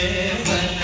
தேவன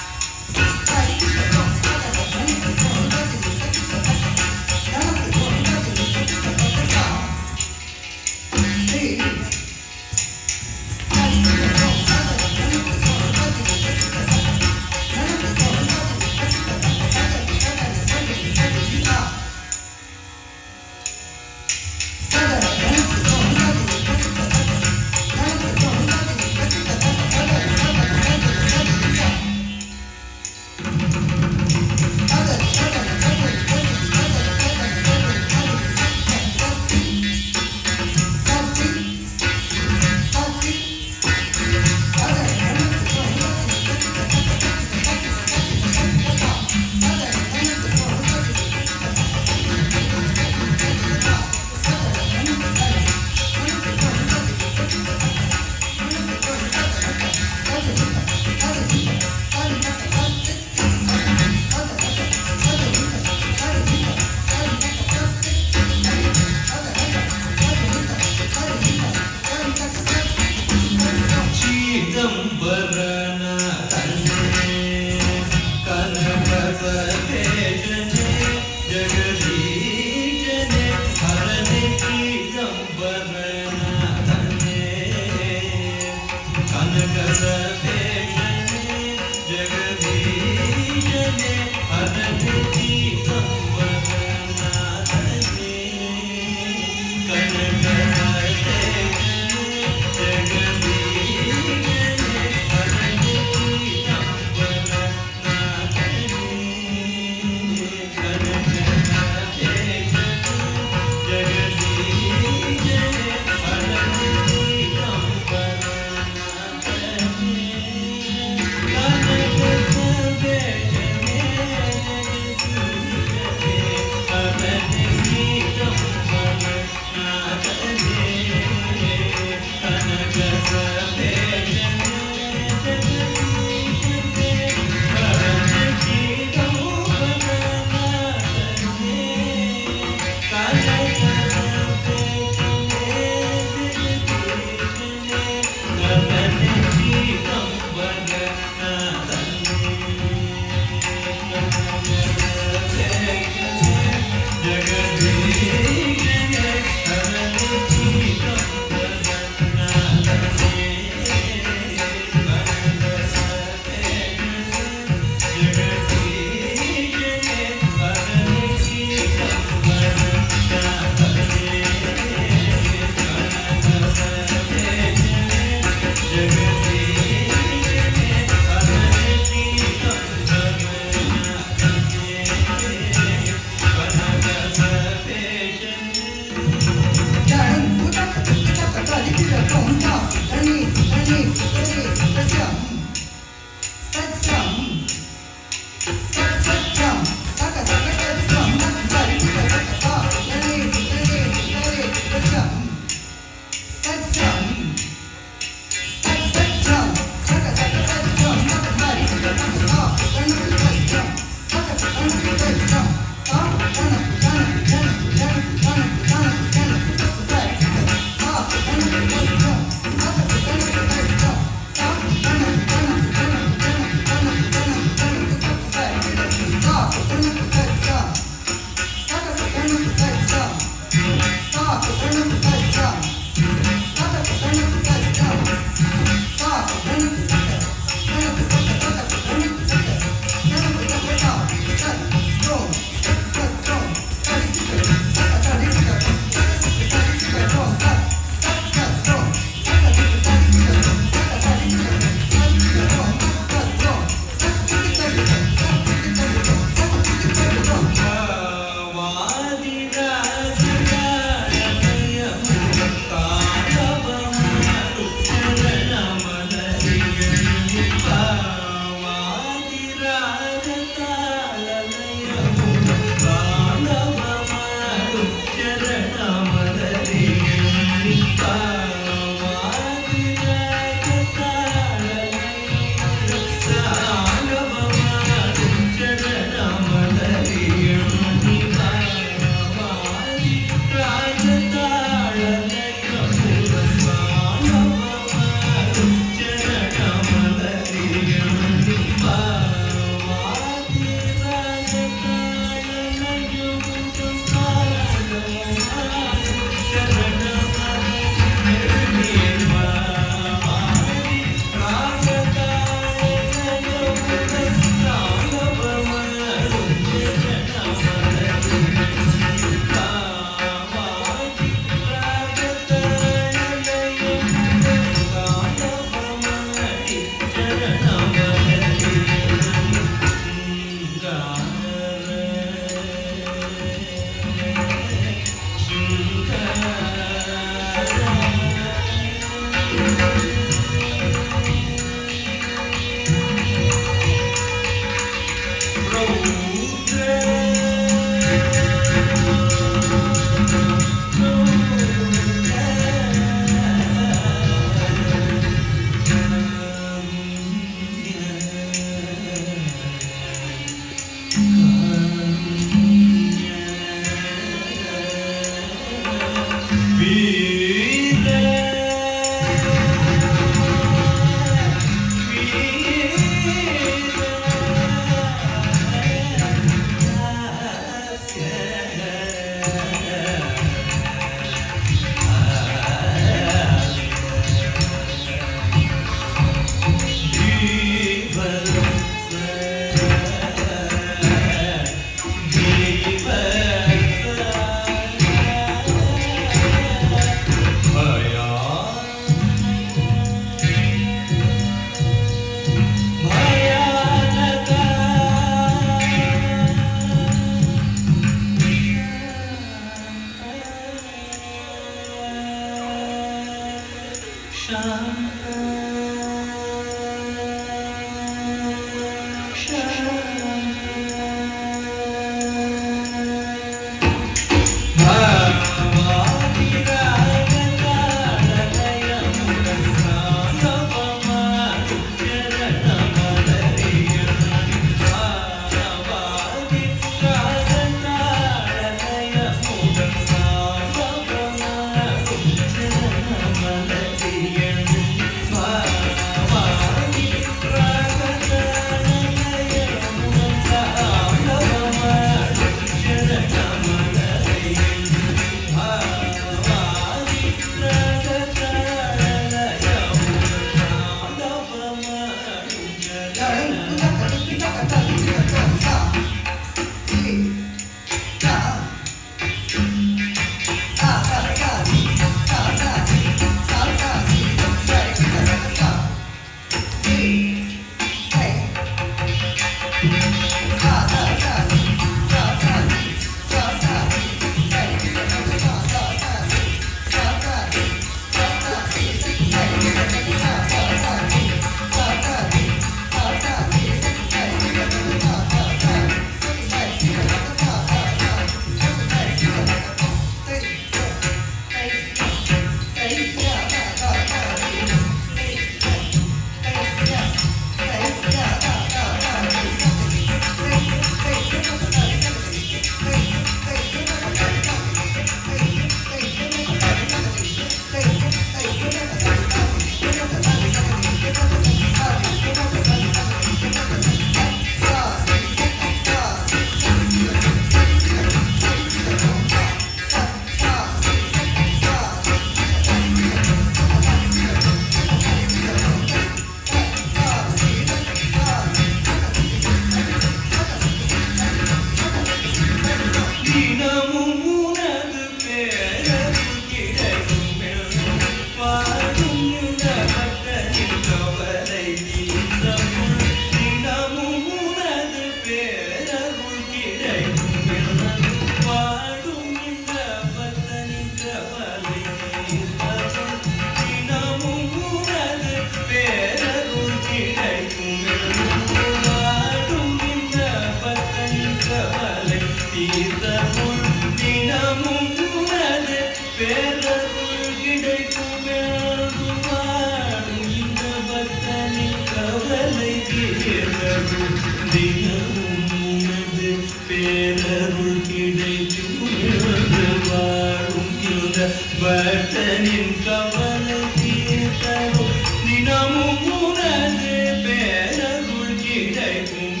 பக்தனின் கவலை தீர்த்தரும் தினமும் உனது பேரருள் கிடைக்கும்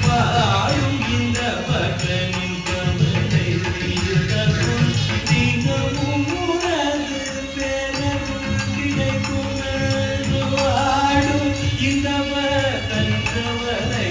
வாழும் இந்த பக்தனின் கவலை தீர்த்தரும் தினமும் உனது பேரருள் கிடைக்கும் வாழும் இந்த பக்தன் கவலை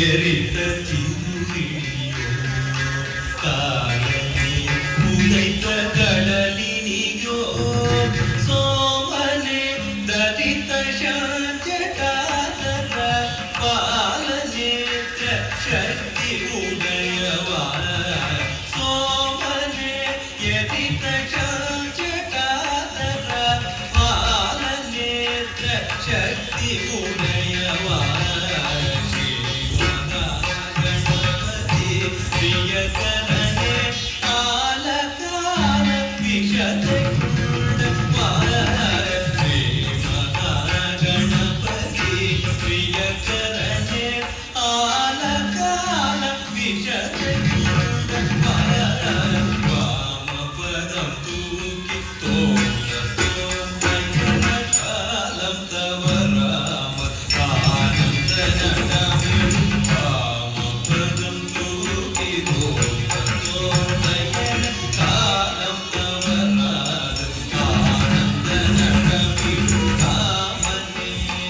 எரித்த சிறுகிளியோ காலமே உதைத்த கடலினியோ சோமனே தரித்த சாஞ்சகாதர பாலநேற்ற சக்தி உதயவா சோமனே எரித்த சாஞ்சகாதர பாலநேற்ற சக்தி உதயவா பிரியகரனே ஆலகால விஷத்தை கணபதி பிரியகரனே ஆலகால விஷத்தை வாமபதம் தூக்கி காலம் தவறாம ஆனந்த நடமிடும் வாமபதம் தூக்கி காலம் தவறாது ஆனந்த நடமிடும் காமனேயரித்த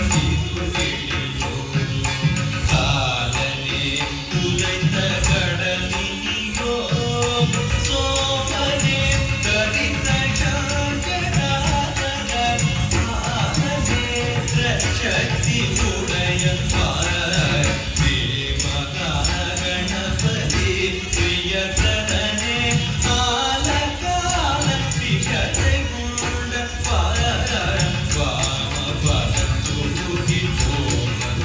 சிறுகிளியோ காலனே உதைத்த கடலினியோ சோமனே தரித்த சாஞ்சகாதர பாலநேற்ற சக்தி உடையவா கணபதி பிரியகரனே ஆலகால விஷத்தை கொண்ட வாமபதம் தூக்கி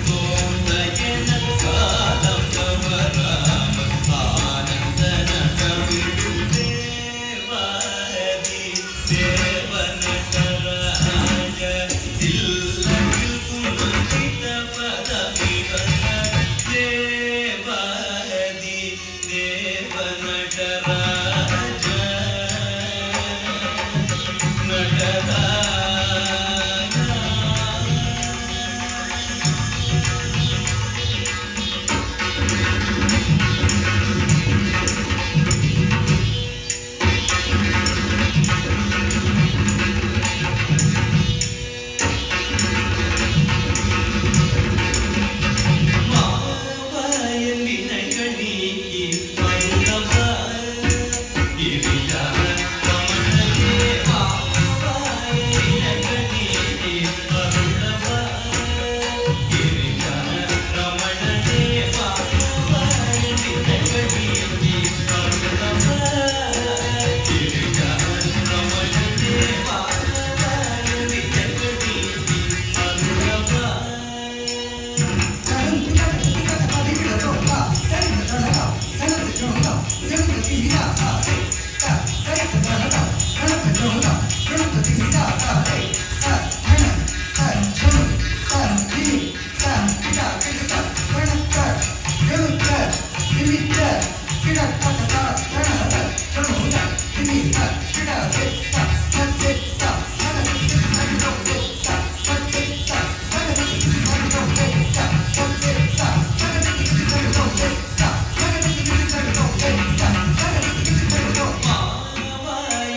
தோந்தயன காலம் தவறாம ஆனந்த நடமிடும் தேவாதி தேவநடராஜ தில்லையில் புலகித பதவிவன தேவாதி தேவநடராஜ நடராஜ மாவாயன் வினைகள் நீக்கி அருளவா கிரிஜா ரமணனே மாவாயன் வினைகள் நீக்கி அருளவா கிரிஜா ரமணனே மாவாயன் வினைகள் நீக்கி அருளவா கிரிஜா ரமணனே மாவாயன் வினைகள் நீக்கி அருளவா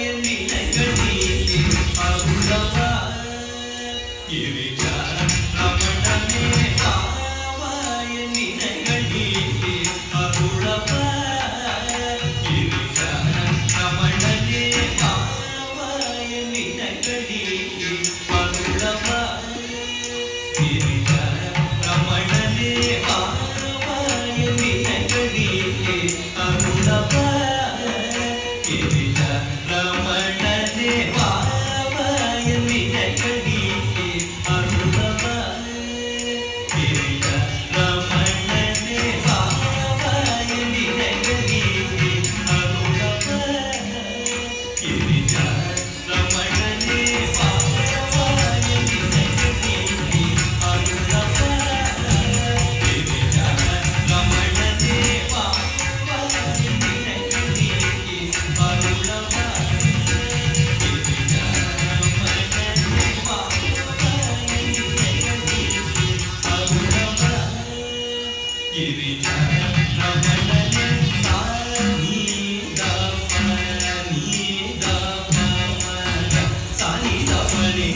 மாவாயன் வினைகள் நீக்கி அருளவா கிரிஜா ரமணனே மாவாயன் வினைகள் நீக்கி அருளவா கிரிஜா ரமணனே மாவாயன் வினைகள் நீக்கி அருளவா கிரிஜா ரமணனே மாவாயன் வினைகள் நீக்கி அருளவா கிரிஜா ரமணனே மாவாயன் வினைகள் நீக்கி அருளவா கிரிஜா ரமணனே மாவாயன் வினைகள் நீக்கி அருளவா கிரிஜா ரமணனே மாவாயன் வினைகள் நீக்கி அருளவா கிரிஜா ரமணனே மாவாயன் வினைகள் நீக்கி அருளவா கிரிஜா ரமணனே மாவாயன் வினைகள் நீக்கி அருளவா கிரிஜா ரமணனே சானி தபனி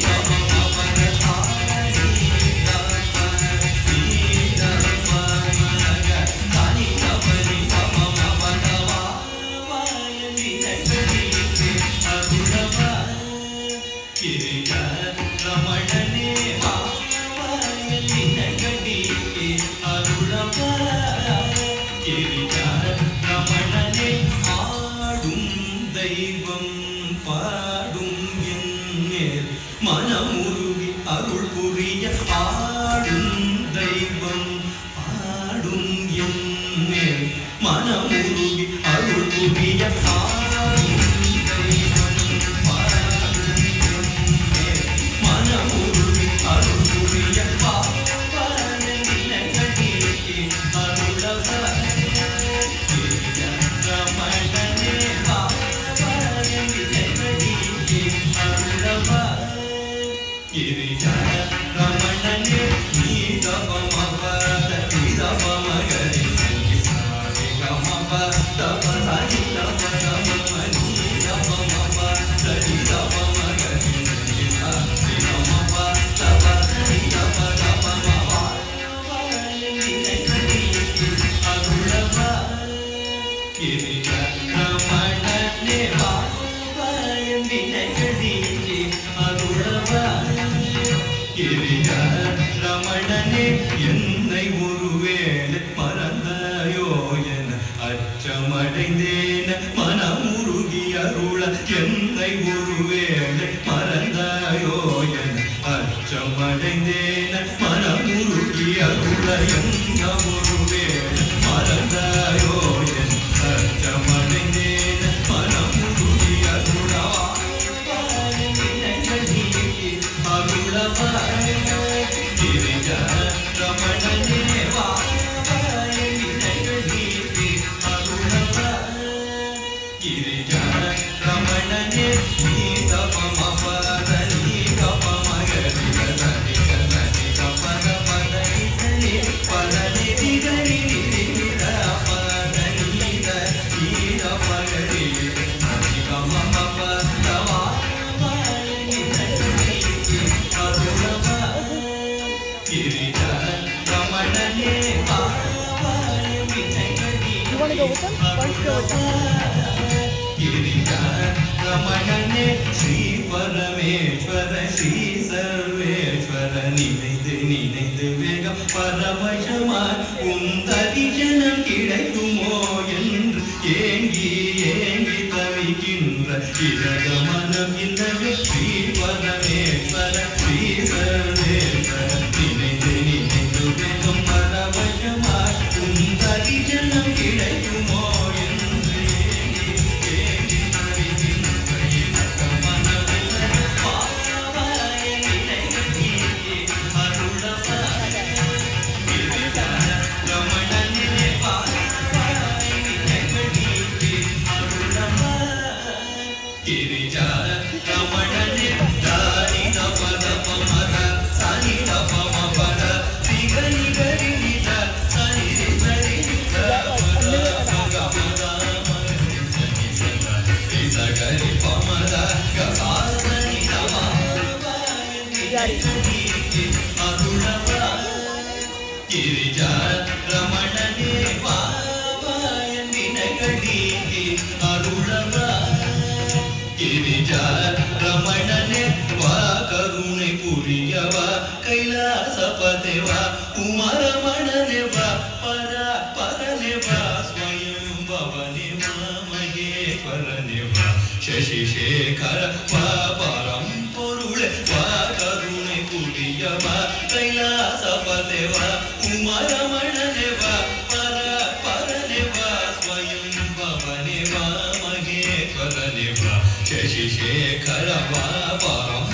ಗಿರಿಜ ರಮಣನೆ ಬಾಯಲ್ಲಿ ನಗಡಿಗೆ ಅರುಳವ ಗಿರಿಜ ரமணனே ஆடும் தெய்வம் பாடும் என்மேல் மனமுருகி அருள் புரிய ஆடும் தெய்வம் பாடும் என்மேல் மனமுருகி அருள் புரிய ஆடும் தெய்வம் பாடும் என்மேல் மனமுருகி அருள் புரிய ಗಿರಿಜ ರಮಣನೆ ನೀದಪಮಪ ನೀದಪಮಗರಿ ಸಾರಿ ಗಮಪ ತಪ ಸರಿ ತಪ ತಪ ನೀದಪಮಪ ಸರಿ ತಪಮಗರಿ ಸಾರಿ ಗಮಪ ತಪ ಸರಿ ತಪ ತಪ ಮಪ ಅರುಳವ ಗಿರಿಜ ರಮಣನೆ வினைகளிலே அருளவாய் ಗಿರಿಜ ரமணனே என்னை ஒருவேளை மறந்தாயோ என அச்சமடைந்தேன மனமுருகி அருள என்னை ஒருவேளை மறந்தாயோ என அச்சமடைந்தேன மனமுருகி அருள என்ன ஒருவேளை மறந்தாயோ என அச்சமடைந்தேன மனமுருகி அருளவா ಗಿರಿಜ ರಮಣನೆ ಗಿರಿಜ ರಮಣನೆ ನೀದಪಮಪ ನೀದಪಮಗರಿ ಗರಿ ಗರಿ ಗಪದ ಪದ ನಿಧನಿ ಪದನಿ ದಿಗರಿ ನಿರಿದ ಪದ ನೀದ ನೀದಪಗರಿ ಗರಿ ಗಮಪ ದವಾ ಗಿರಿಜ ರಮಣನೆ ಗಿರಿಜ ರಮಣನೆ ಶ್ರೀ ಪರಮೇಶ್ವರ ಶ್ರೀ ಸರ್ವೇಶ್ವರ நினைந்து நினைந்து வேகம் பரவசமாய் உந்ததிஜனம் கிடைக்குமோ என்று ஏங்கி ஏங்கி தவிக்கின்ற இரக மனம் இல்லவே ஸ்ரீ பரமேஸ்வர ஸ்ரீ சர்வேஸ்வர நினைந்து நினைந்து வேகம் பரவசமாய் உந்ததிஜனம் கிடைக்குமோ என்று ஏங்கி ஏங்கி தவிக்கின்ற இரக மனம் இல்லவே பாவாய நினைவு ಗಿರಿಜ ರಮಣನೆ ದಾರಿ ದಪ ದಪ ಮದ ಸನಿ ದಪ ಮಪದ ಸಿಗರಿ ಗರಿ ನಿದ ಸನಿ ಸರಿ ಗರಿ ಪಮದ ಗರಿ ನಮ ಅರುಣವ ಗಿರಿಜ ರಮಣನೆ ಪಾವಾಯ ವಿನಗಡಿಗೆ ಅರುಳವ ಗಿರಿಜ ರಮಣನೆ ವಾ ಕರುಣೆ ಪುರಿಯವ ಕೈಲಾಸಪತಿವ ಉಮರಮಣನೆ ವಾ ಪರ ಪರನೆ ವಾ ಸ್ವಯಂ ಭವನೆ ವಾ ಮಹೇಶ್ವರನೆ ವಾ ಶಶಿಶೇಖರ ವಾ ಪರಂ ಪೊರುಳೆ ವಾ ಕರುಣೆ ಪುರಿಯವ ಕೈಲಾಸಪತಿ ವಾ ಉಮರಮಣನೆ ವಾ ಪರ ಪರನೆ ವಾ ಸ್ವಯಂ ಭವನೆ ವಾ ಮಹೇಶ್ವರನೆ ವಾ ಶಶಿಶೇಖರ ವಾ ಪರಂ